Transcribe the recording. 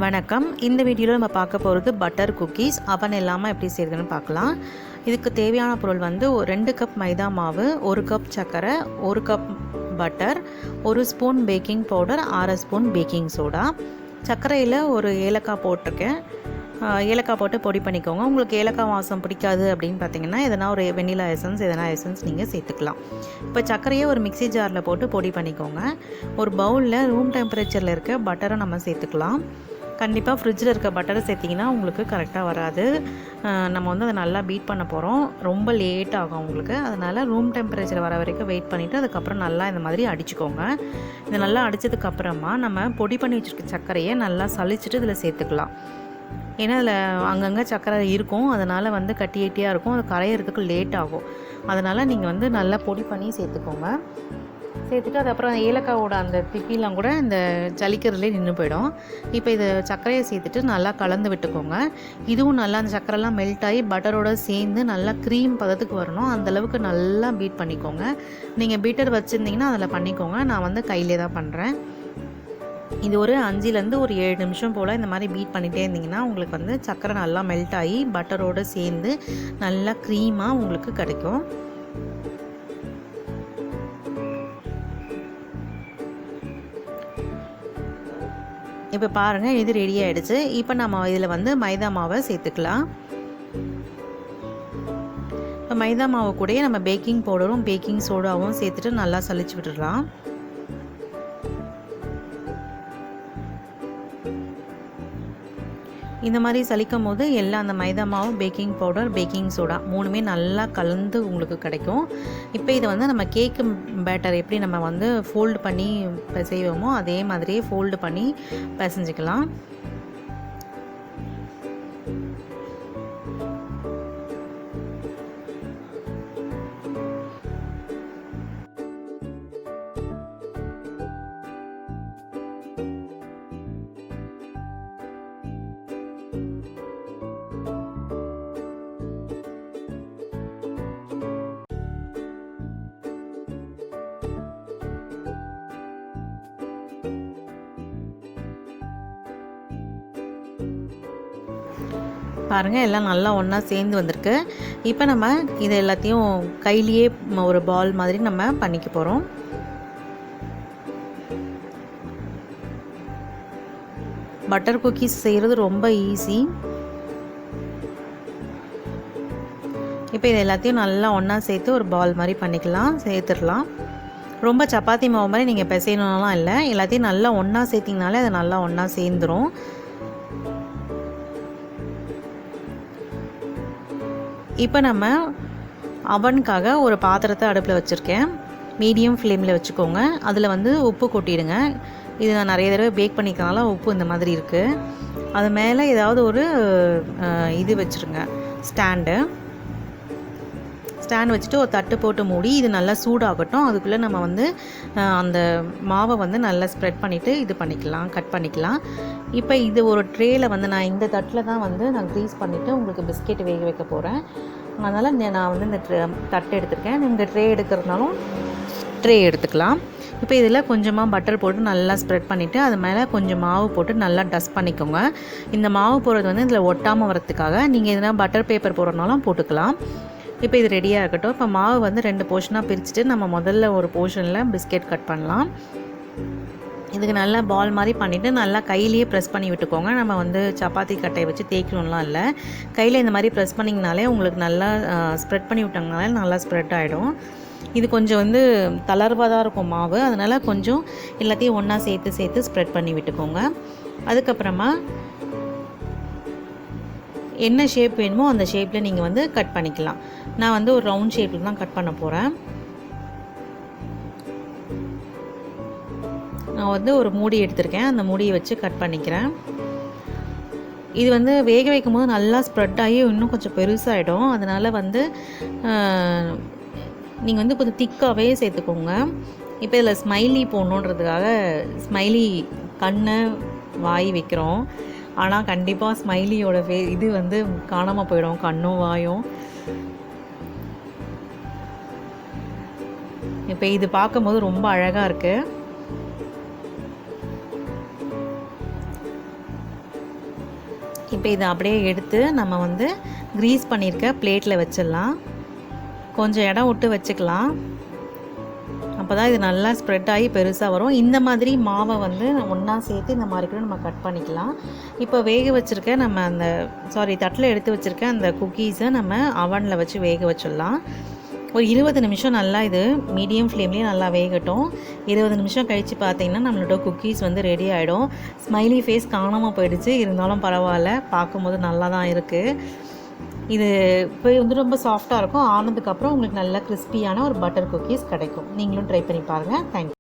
வணக்கம். இந்த வீடியோவில் நம்ம பார்க்க போகிறது பட்டர் குக்கீஸ். அவன் இல்லாமல் எப்படி செய்கிறதுன்னு பார்க்கலாம். இதுக்கு தேவையான பொருள் வந்து 2 கப் மைதா மாவு, 1 கப் சர்க்கரை, 1 cup butter, 1 spoon baking powder, 1/2 spoon baking soda. சர்க்கரையில் ஒரு ஏலக்காய் போட்டிருக்கேன். ஏலக்காய் போட்டு பொடி பண்ணிக்கோங்க. உங்களுக்கு ஏலக்காய் வாசம் பிடிக்காது அப்படின்னு பார்த்தீங்கன்னா எதனா ஒரு வெண்ணிலா எசன்ஸ் நீங்கள் சேர்த்துக்கலாம். இப்போ சர்க்கரையை ஒரு மிக்சி ஜாரில் போட்டு பொடி பண்ணிக்கோங்க. ஒரு பவுலில் ரூம் டெம்பரேச்சரில் இருக்க பட்டரை நம்ம சேர்த்துக்கலாம். கண்டிப்பாக ஃப்ரிட்ஜில் இருக்க பட்டரை சேர்த்திங்கன்னா உங்களுக்கு கரெக்டாக வராது. நம்ம வந்து அதை நல்லா பீட் பண்ண போகிறோம். ரொம்ப லேட் ஆகும் உங்களுக்கு. அதனால் ரூம் டெம்பரேச்சர் வர வரைக்கும் வெயிட் பண்ணிவிட்டு அதுக்கப்புறம் நல்லா இந்த மாதிரி அடிச்சுக்கோங்க. இது நல்லா அடித்ததுக்கப்புறமா நம்ம பொடி பண்ணி வச்சுருக்க சர்க்கரையை நல்லா சலிச்சுட்டு இதில் சேர்த்துக்கலாம். ஏன்னா அதில் அங்கங்கே சர்க்கரை இருக்கும், அதனால் வந்து கட்டியாக இருக்கும், அது கரையிறதுக்கு லேட் ஆகும். அதனால் நீங்கள் வந்து நல்லா பொடி பண்ணி சேர்த்துக்கோங்க. சேர்த்துட்டு அதுக்கப்புறம் ஏலக்காவோட அந்த திப்பிலாம் கூட இந்த ஜலிக்கிறதுலே நின்று போயிடும். இப்போ இதை சர்க்கரையை சேர்த்துட்டு நல்லா கலந்து விட்டுக்கோங்க. இதுவும் நல்லா அந்த சர்க்கரைலாம் மெல்ட் ஆகி பட்டரோடு சேர்ந்து நல்லா க்ரீம் பதத்துக்கு வரணும். அந்தளவுக்கு நல்லா பீட் பண்ணிக்கோங்க. நீங்கள் பீட்டர் வச்சுருந்தீங்கன்னா அதில் பண்ணிக்கோங்க. நான் வந்து கையிலே தான் பண்ணுறேன். இது ஒரு 5லேருந்து ஒரு 7 நிமிஷம் போல் இந்த மாதிரி பீட் பண்ணிகிட்டே இருந்தீங்கன்னா உங்களுக்கு வந்து சர்க்கரை நல்லா மெல்ட் ஆகி பட்டரோடு சேர்ந்து நல்லா க்ரீமாக உங்களுக்கு கிடைக்கும். இப்போ பாருங்கள், இது ரெடி ஆகிடுச்சு. இப்போ நம்ம இதில் வந்து மைதா மாவை சேர்த்துக்கலாம். இப்போ மைதா மாவு கூடயே நம்ம பேக்கிங் பவுடரும் பேக்கிங் சோடாவும் சேர்த்துட்டு நல்லா சலிச்சு விட்டுடலாம். இந்த மாதிரி சலிக்கும் போது எல்லாம் அந்த மைதா மாவு, பேக்கிங் பவுடர், பேக்கிங் சோடா 3மே நல்லா கலந்து உங்களுக்கு கிடைக்கும். இப்போ இதை வந்து நம்ம கேக்கு பேட்டர் எப்படி நம்ம வந்து ஃபோல்டு பண்ணி செய்வோமோ அதே மாதிரியே ஃபோல்டு பண்ணி பிசைஞ்சிக்கலாம். பாருங்கள், எல்லாம் நல்லா ஒன்றா சேர்ந்து வந்திருக்கு. இப்போ நம்ம இது எல்லாத்தையும் கையிலேயே ஒரு பால் மாதிரி நம்ம பண்ணிக்க போகிறோம். பட்டர் குக்கீஸ் செய்கிறது ரொம்ப ஈஸி. இப்போ இது எல்லாத்தையும் நல்லா ஒன்றா சேர்த்து ஒரு பால் மாதிரி சேர்த்துடலாம். ரொம்ப சப்பாத்தி மாவு மாதிரி நீங்கள் பிசையணும்லாம் இல்லை. எல்லாத்தையும் நல்லா ஒன்றா சேர்த்திங்கனாலே அது நல்லா ஒன்றா சேர்ந்துடும். இப்போ நம்ம அவனுக்காக ஒரு பாத்திரத்தை அடுப்பில் வச்சுருக்கேன். மீடியம் ஃப்ளேமில் வச்சுக்கோங்க. அதில் வந்து உப்பு கொட்டிடுங்க. இது நான் நிறைய தடவை பேக் பண்ணிக்கிறனால உப்பு இந்த மாதிரி இருக்குது. அது மேலே ஏதாவது ஒரு இது வச்சுருங்க, ஸ்டாண்டு வச்சுட்டு ஒரு தட்டு போட்டு மூடி இது நல்லா சூடாகட்டும். அதுக்குள்ளே நம்ம வந்து அந்த மாவை வந்து நல்லா ஸ்ப்ரெட் பண்ணிவிட்டு இது பண்ணிக்கலாம், கட் பண்ணிக்கலாம். இப்போ இது ஒரு ட்ரேயில் வந்து நான் இந்த தட்டில் தான் வந்து நான் க்ரீஸ் பண்ணிவிட்டு உங்களுக்கு பிஸ்கெட் வேக வைக்க போகிறேன். அதனால் நான் வந்து இந்த தட்டு எடுத்துருக்கேன். இந்த ட்ரே எடுக்கிறதுனாலும் ட்ரே எடுத்துக்கலாம். இப்போ இதில் கொஞ்சமாக பட்டர் போட்டு நல்லா ஸ்ப்ரெட் பண்ணிவிட்டு அது மேலே கொஞ்சம் மாவு போட்டு நல்லா டஸ்ட் பண்ணிக்கோங்க. இந்த மாவு போடுறது வந்து இதில் ஒட்டாமல் வரத்துக்காக. நீங்கள் எதுனா பட்டர் பேப்பர் போடுறதுனாலும் போட்டுக்கலாம். இப்போ இது ரெடியாக இருக்கட்டும். இப்போ மாவு வந்து 2 போர்ஷனாக பிரிச்சுட்டு நம்ம முதல்ல ஒரு போர்ஷனில் பிஸ்கெட் கட் பண்ணலாம். இதுக்கு நல்லா பால் மாதிரி பண்ணிவிட்டு நல்லா கையிலேயே ப்ரெஸ் பண்ணி விட்டுக்கோங்க. நம்ம வந்து சப்பாத்தி கட்டையை வச்சு தேய்க்கணும்லாம் இல்லை. கையில் இந்த மாதிரி ப்ரெஸ் பண்ணிங்கனாலே உங்களுக்கு நல்லா ஸ்ப்ரெட் பண்ணி விட்டாங்கனாலே நல்லா ஸ்ப்ரெட் ஆகிடும். இது கொஞ்சம் வந்து தளர்வாக தான் இருக்கும் மாவு. அதனால் கொஞ்சம் எல்லாத்தையும் ஒன்றா சேர்த்து ஸ்ப்ரெட் பண்ணி விட்டுக்கோங்க. அதுக்கப்புறமா என்ன ஷேப் வேணுமோ அந்த ஷேப்பில் நீங்கள் வந்து கட் பண்ணிக்கலாம். நான் வந்து ஒரு ரவுண்ட் ஷேப்பில் தான் கட் பண்ண போகிறேன். நான் வந்து ஒரு மூடி எடுத்திருக்கேன். அந்த மூடியை வச்சு கட் பண்ணிக்கிறேன். இது வந்து வேக வைக்கும் போது நல்லா ஸ்ப்ரெட் ஆகி இன்னும் கொஞ்சம் பெருசாகிடும். அதனால் வந்து நீங்கள் வந்து கொஞ்சம் திக்காகவே சேர்த்துக்கோங்க. இப்போ இதில் ஸ்மைலி போடணுன்றதுக்காக ஸ்மைலி கண்ணை வாய் வைக்கிறோம். ஆனால் கண்டிப்பாக ஸ்மைலியோட இது வந்து காணாமல் போயிடும், கண்ணும் வாயும். இப்போ இது பார்க்கும்போது ரொம்ப அழகாக இருக்குது. இப்போ இதை அப்படியே எடுத்து நம்ம வந்து க்ரீஸ் பண்ணியிருக்க பிளேட்டில் வச்சிடலாம். கொஞ்சம் இடம் விட்டு வச்சுக்கலாம். அப்போ தான் இது நல்லா ஸ்ப்ரெட் ஆகி பெருசாக வரும். இந்த மாதிரி மாவை வந்து ஒன்றா சேர்த்து இந்த மாதிரி கூட நம்ம கட் பண்ணிக்கலாம். இப்போ வேக வச்சுருக்க நம்ம தட்டில் எடுத்து வச்சுருக்க அந்த குக்கீஸை நம்ம அவனில் வச்சு வேக வச்சிடலாம். ஒரு 20 நிமிஷம் நல்லா இது மீடியம் ஃப்ளேம்லேயே நல்லா வேகட்டும். 20 நிமிஷம் கழித்து பார்த்தீங்கன்னா நம்மளோட குக்கீஸ் வந்து ரெடி ஆகிடும். ஸ்மைலி ஃபேஸ் காணாமல் போயிடுச்சு, இருந்தாலும் பரவாயில்ல, பார்க்கும்போது நல்லா தான் இருக்குது. இது இப்போ வந்து ரொம்ப சாஃப்டாக இருக்கும். ஆனதுக்கப்புறம் உங்களுக்கு நல்ல கிறிஸ்பியான ஒரு பட்டர் குக்கீஸ் கிடைக்கும். நீங்களும் ட்ரை பண்ணி பாருங்கள். தேங்க்யூ.